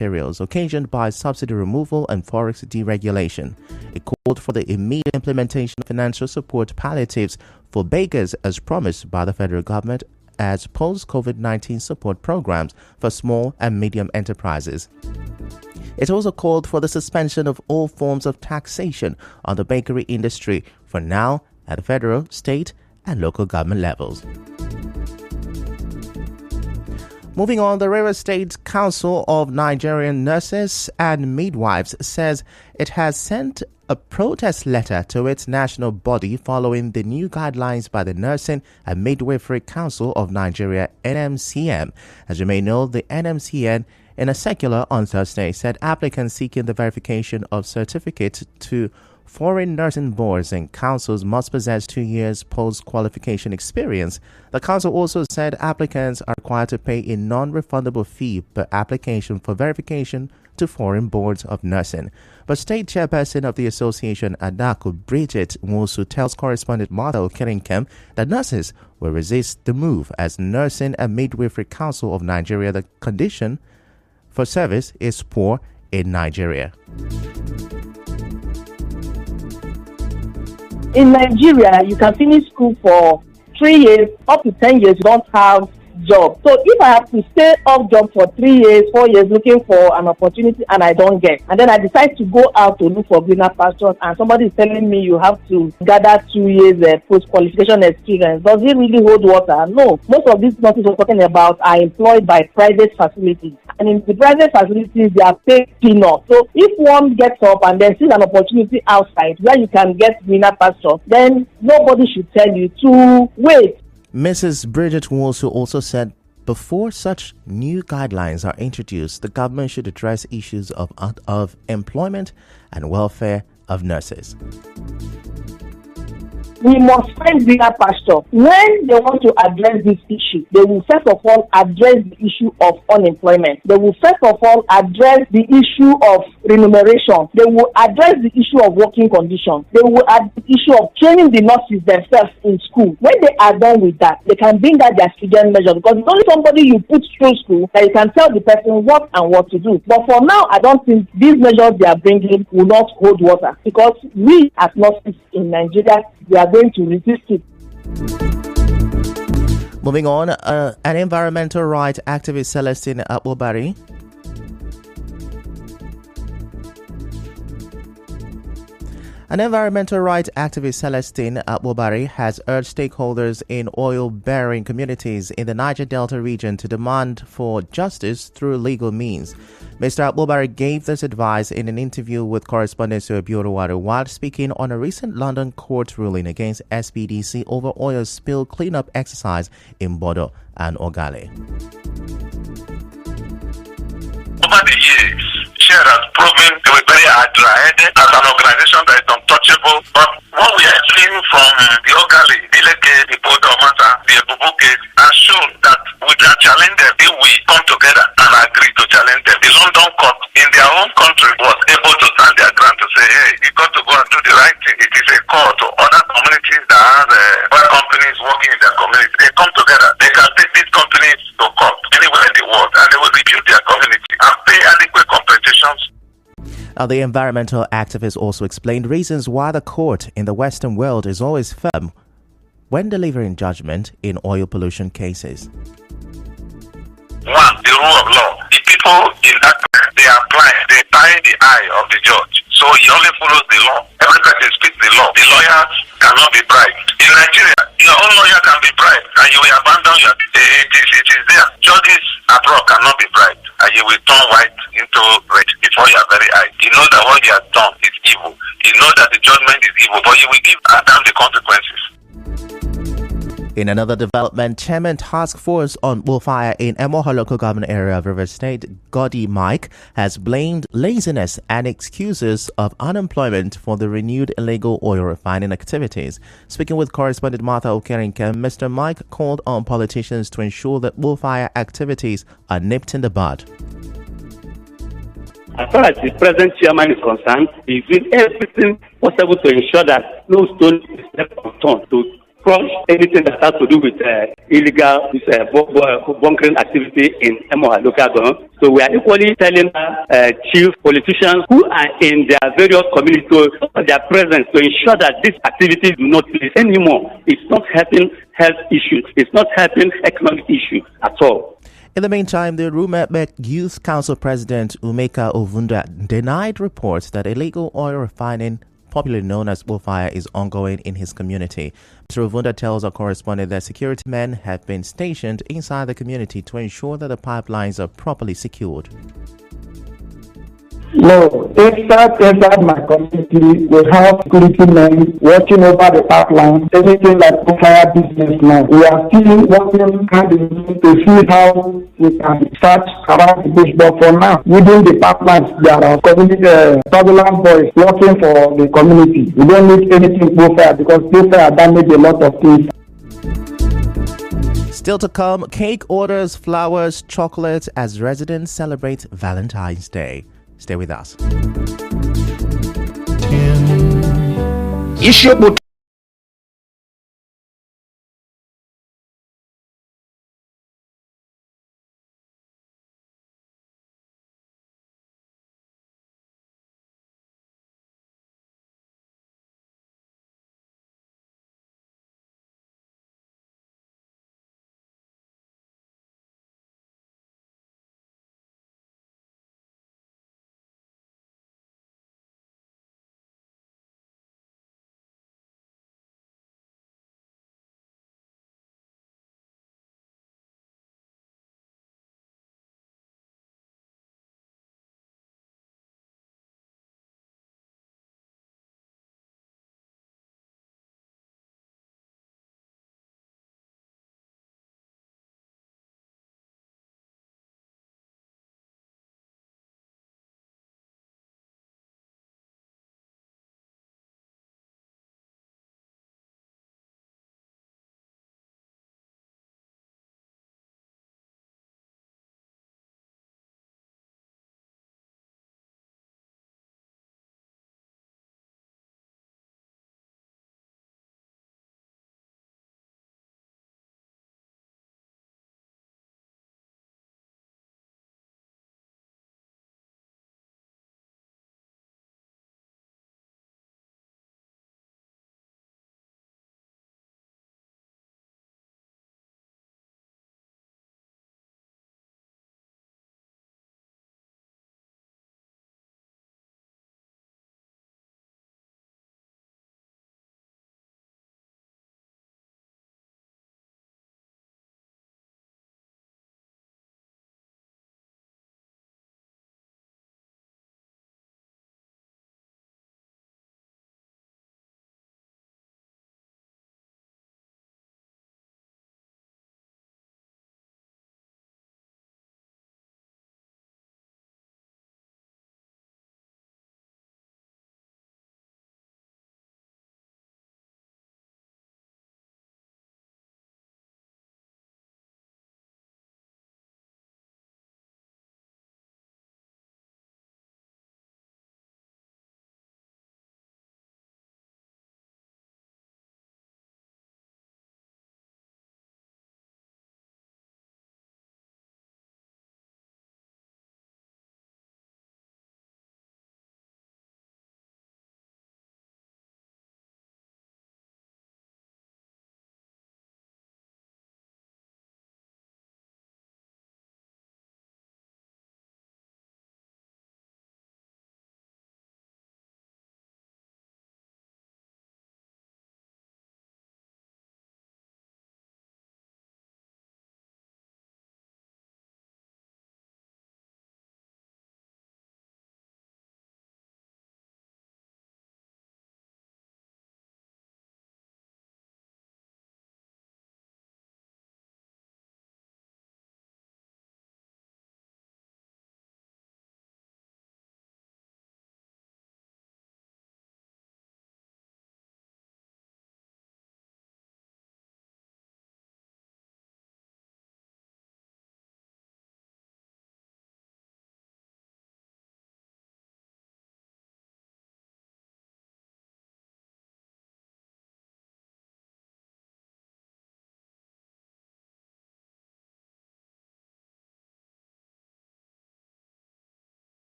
materials occasioned by subsidy removal and forex deregulation. It called for the immediate implementation of financial support palliatives for bakers as promised by the federal government as post-COVID-19 support programs for small and medium enterprises. It also called for the suspension of all forms of taxation on the bakery industry for now at the federal, state, and local government levels. Moving on, the Rivers State Council of Nigerian Nurses and Midwives says it has sent a protest letter to its national body following the new guidelines by the Nursing and Midwifery Council of Nigeria, NMCN. As you may know, the NMCN, in a circular on Thursday, said applicants seeking the verification of certificate to foreign nursing boards and councils must possess 2 years post-qualification experience. The council also said applicants are required to pay a non-refundable fee per application for verification to foreign boards of nursing. But state chairperson of the association, Adaku Bridget Nwosu, tells correspondent Martha Okerinkem that nurses will resist the move as Nursing and Midwifery Council of Nigeria, the condition for service is poor in Nigeria. In Nigeria, you can finish school for 3 years, up to 10 years, you don't have job. So if I have to stay off job for 3 years, 4 years looking for an opportunity and I don't get, and then I decide to go out to look for greener pastures and somebody is telling me you have to gather 2 years post-qualification experience, does it really hold water? No. Most of these nurses we're talking about are employed by private facilities. And in the private facilities, they are paid peanuts. So if one gets up and then sees an opportunity outside where you can get greener pasture, then nobody should tell you to wait. Mrs. Bridget Nwosu also said before such new guidelines are introduced, the government should address issues of employment and welfare of nurses. We must find greener pasture. When they want to address this issue, they will first of all address the issue of unemployment. They will first of all address the issue of remuneration. They will address the issue of working conditions. They will address the issue of training the nurses themselves in school. When they are done with that, they can bring out their stringent measures, because it's only somebody you put through school that you can tell the person what and what to do. But for now, I don't think these measures they are bringing will not hold water, because we as nurses in Nigeria, we are going to resist it. Moving on, an environmental rights activist, Celestine Abubari, has urged stakeholders in oil-bearing communities in the Niger Delta region to demand for justice through legal means. Mr. Abubari gave this advice in an interview with correspondent Suebioroware while speaking on a recent London court ruling against SPDC over oil spill cleanup exercise in Bodo and Ogale. Over the years, Shell has proven to be very hard-headed as an organization that is untouchable. But what we are seeing from the Ogale, the Leke, the Bodo matter, the Ebubu case, has shown that we can challenge them if we come together and agree to challenge them. The London court in their own country was able to stand their ground to say, hey, you got to go and do the right thing. It is a call to other communities that have oil companies working in their community. They come together. They can take these companies to court anywhere in the world, and they will rebuild their community and pay adequate compensations. The environmental activist also explained reasons why the court in the Western world is always firm when delivering judgment in oil pollution cases. One, the rule of law. The people in that they apply, they tie the eye of the judge. So he only follows the law. Every person speaks the law. The lawyer cannot be bribed. In Nigeria, your own lawyer can be bribed and you will abandon your... It is there. Judges abroad cannot be bribed and you will turn white into red before you are very high. You know that what you have done is evil. You know that the judgment is evil, but you will give Adam the consequences. In another development, Chairman Task Force on Bullfire in Emoha local government area of Rivers State, Godi Mike, has blamed laziness and excuses of unemployment for the renewed illegal oil refining activities. Speaking with correspondent Martha Okerinkem, Mr. Mike called on politicians to ensure that bullfire activities are nipped in the bud. As far as the present chairman is concerned, he's doing everything possible to ensure that no stone is left unturned to crush anything that has to do with illegal bunkering activity in Emoha local government. So we are equally telling chief politicians who are in their various communities their presence to ensure that these activities do not place anymore. It's not helping health issues. It's not helping economic issues at all. In the meantime, the Rumepe Youth Council President Umeka Ovunda denied reports that illegal oil refining, popularly known as bullfire, is ongoing in his community. Mr. Ovunda tells our correspondent that security men have been stationed inside the community to ensure that the pipelines are properly secured. No, inside my community, we have security men watching over the pipeline, anything like fire business now. We are still working hand in hand to see how we can search around the bush. But for now, within the pipelines, there are community turbulent boys working for the community. We don't need anything bullfire because bullfire damage a lot of things. Still to come, cake orders, flowers, chocolates as residents celebrate Valentine's Day. Stay with us.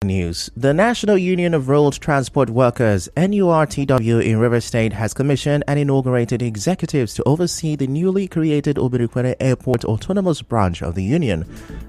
News. The National Union of Road Transport Workers, NURTW, in River State has commissioned and inaugurated executives to oversee the newly created Obirikwere Airport Autonomous Branch of the Union.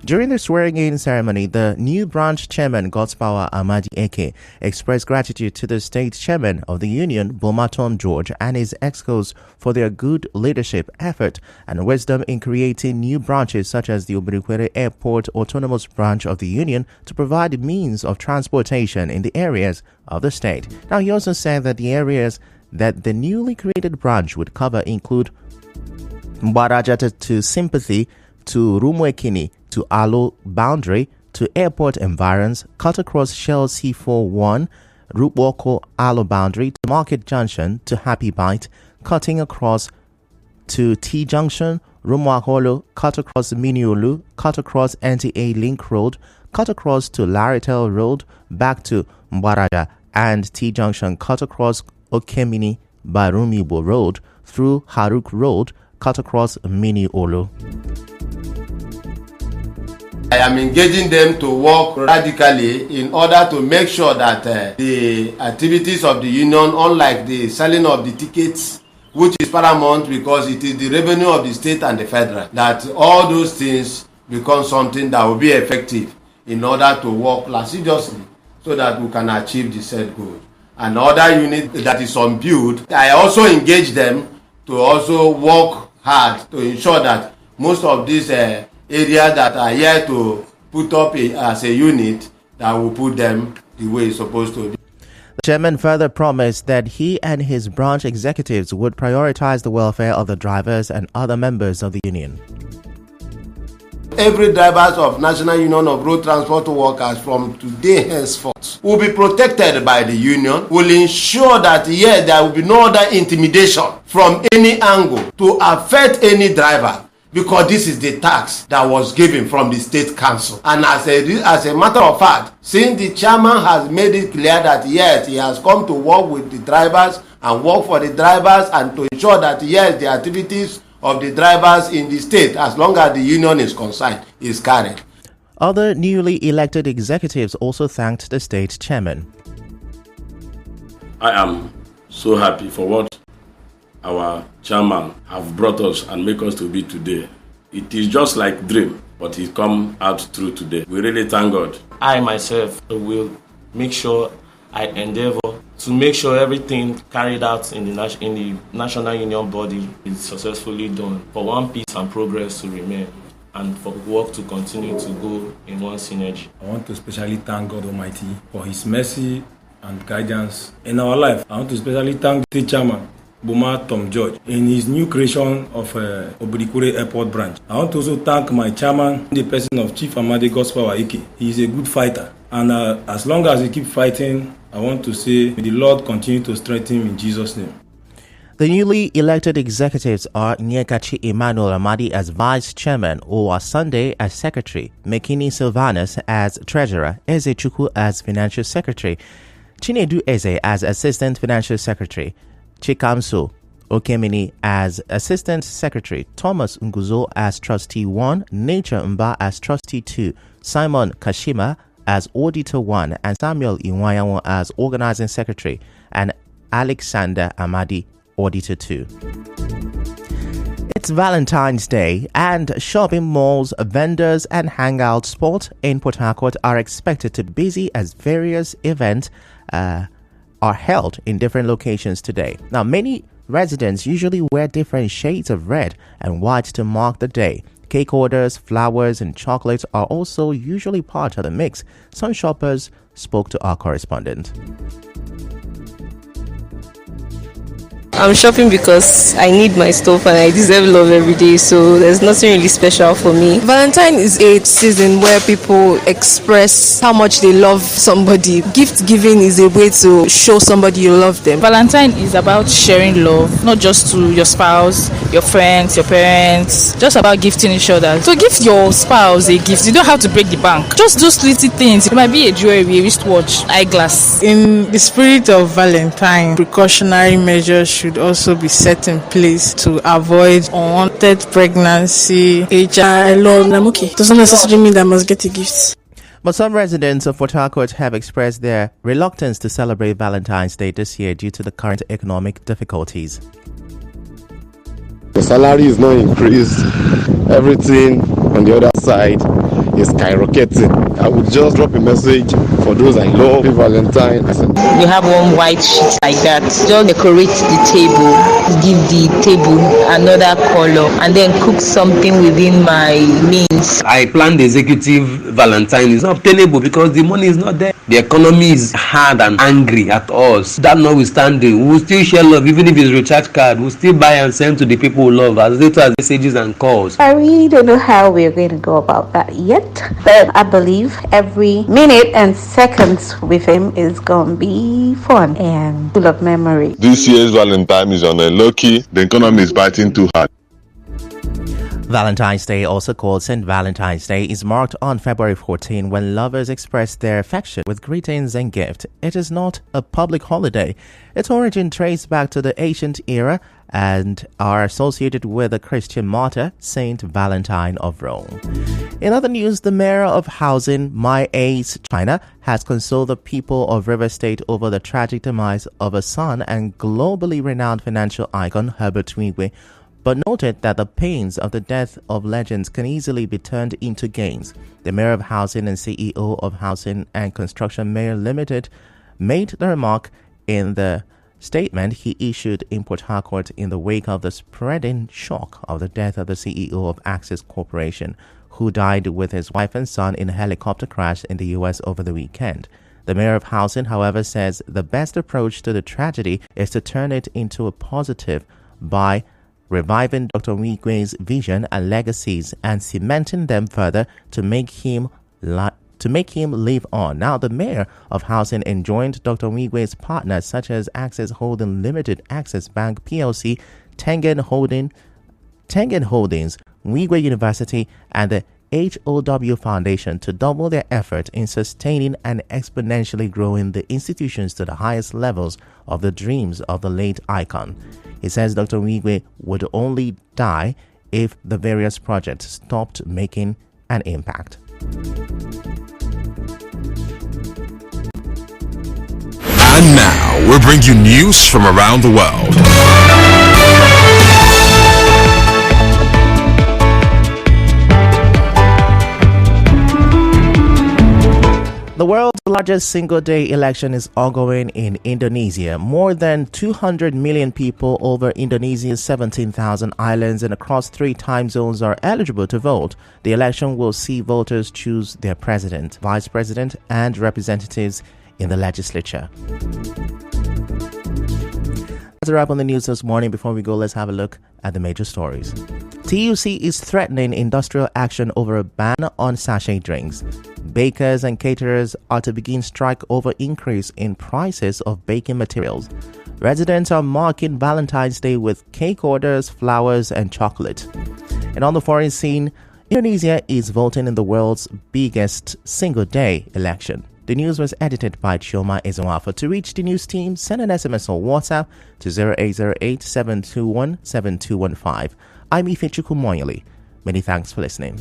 During the swearing-in ceremony, the new branch chairman, Godspower Amadi Eke, expressed gratitude to the state chairman of the union, Bomaton George, and his excos for their good leadership, effort, and wisdom in creating new branches such as the Obirikwere Airport Autonomous Branch of the Union to provide means of transportation in the areas of the state. Now, he also said that the areas that the newly created branch would cover include Mbarajata to Sympathy, to Rumwekini, to Alo Boundary, to Airport Environs, cut across Shell C41, Rupwoko Alo Boundary, to Market Junction, to Happy Bite, cutting across to T Junction, Rumwaholo, cut across Miniolu, cut across NTA Link Road, cut across to Laritel Road, back to Mbaraja, and T Junction, cut across Okemini by Rumibo Road, through Haruk Road, cut across Miniolu. I am engaging them to work radically in order to make sure that the activities of the union, unlike the selling of the tickets, which is paramount because it is the revenue of the state and the federal, that all those things become something that will be effective in order to work lasciviously so that we can achieve the said goal. Another unit that is on build, I also engage them to also work hard to ensure that most of these areas that are here to put up as a unit, that will put them the way it's supposed to be. The chairman further promised that he and his branch executives would prioritize the welfare of the drivers and other members of the union. Every drivers of National Union of Road Transport Workers from today henceforth will be protected by the union, will ensure that yes, there will be no other intimidation from any angle to affect any driver, because this is the tax that was given from the state council. And as a matter of fact, since the chairman has made it clear that yes, he has come to work with the drivers and work for the drivers and to ensure that yes, the activities of the drivers in the state, as long as the union is concerned, is carried. Other newly elected executives also thanked the state chairman. I am so happy for what our chairman have brought us and make us to be today. It is just like dream, but it come out true today. We really thank God. I myself will make sure I endeavor to make sure everything carried out in the National Union body is successfully done, for one peace and progress to remain, and for work to continue to go in one synergy. I want to especially thank God Almighty for His mercy and guidance in our life. I want to especially thank the chairman, Boma Tom George, in his new creation of Obirikwere Airport branch. I want to also thank my chairman, the person of Chief Amadi Godspower Ike. He is a good fighter, and as long as he keeps fighting, I want to say, may the Lord continue to strengthen him in Jesus' name. The newly elected executives are Nyekachi Emmanuel Amadi as Vice Chairman, Owa Sunday as Secretary, Mekini Silvanus as Treasurer, Eze Chukwu as Financial Secretary, Chinedu Eze as Assistant Financial Secretary, Chikamso Okemini as Assistant Secretary, Thomas Nguzo as Trustee 1, Nature Mba as Trustee 2, Simon Kashima as Auditor 1, and Samuel Iwayawo as Organizing Secretary, and Alexander Amadi, Auditor 2. It's Valentine's Day, and shopping malls, vendors, and hangout spots in Port Harcourt are expected to be busy as various events are held in different locations today. Now, many residents usually wear different shades of red and white to mark the day. Cake orders, flowers, and chocolates are also usually part of the mix. Some shoppers spoke to our correspondent. I'm shopping because I need my stuff and I deserve love every day, so there's nothing really special for me. Valentine is a season where people express how much they love somebody. Gift giving is a way to show somebody you love them. Valentine is about sharing love, not just to your spouse, your friends, your parents, just about gifting each other. So give your spouse a gift. You don't have to break the bank. Just those little things. It might be a jewelry, a wristwatch, eyeglass. In the spirit of Valentine, precautionary measures should also be set in place to avoid unwanted pregnancy, HIV. I'm okay. Doesn't necessarily mean that I must get a gift. But some residents of Port Harcourt have expressed their reluctance to celebrate Valentine's Day this year due to the current economic difficulties. The salary is not increased. Everything on the other side is skyrocketing. I would just drop a message for those I love. Happy Valentine. We have one white sheet like that. Just decorate the table, give the table another color, and then cook something within my means. I planned the executive Valentine. It's not obtainable because the money is not there. The economy is hard and angry at us. That notwithstanding, we'll still share love even if it's recharge card. We'll still buy and send to the people we love as little as messages and calls. I really don't know how we're going to go about that yet, but I believe every minute and seconds with him is going to be fun and full of memory. This year's Valentine is on a low key. The economy is biting too hard. Valentine's Day, also called St. Valentine's Day, is marked on February 14 when lovers express their affection with greetings and gifts. It is not a public holiday. Its origin traces back to the ancient era and are associated with the Christian martyr, Saint Valentine of Rome. In other news, the mayor of Housing, My Ace, China, has consoled the people of River State over the tragic demise of a son and globally renowned financial icon, Herbert Wigwe, but noted that the pains of the death of legends can easily be turned into gains. The mayor of Housing and CEO of Housing and Construction Mayor Limited made the remark in the statement he issued in Port Harcourt in the wake of the spreading shock of the death of the CEO of Access Corporation, who died with his wife and son in a helicopter crash in the U.S. over the weekend. The mayor of Housing, however, says the best approach to the tragedy is to turn it into a positive by reviving Dr. Wigwe's vision and legacies and cementing them further to make him live on. Now, the mayor of Housing enjoined Dr. Wigwe's partners such as Access Holding Limited, Access Bank PLC, Tengen Holdings, Wigwe University, and the HOW Foundation to double their effort in sustaining and exponentially growing the institutions to the highest levels of the dreams of the late icon. He says Dr. Wigwe would only die if the various projects stopped making an impact. And now, we bring you news from around the world. The world's largest single-day election is ongoing in Indonesia. More than 200 million people over Indonesia's 17,000 islands and across 3 time zones are eligible to vote. The election will see voters choose their president, vice president, and representatives in the legislature. That's a wrap on the news this morning. Before we go, let's have a look at the major stories. TUC is threatening industrial action over a ban on sachet drinks. Bakers and caterers are to begin strike over increase in prices of baking materials. Residents are marking Valentine's Day with cake orders, flowers, and chocolate. And on the foreign scene, Indonesia is voting in the world's biggest single-day election. The news was edited by Chioma Ezenwafo. To reach the news team, send an SMS or WhatsApp to 0808-721-7215. I'm Ifechukwu Moyoli. Many thanks for listening.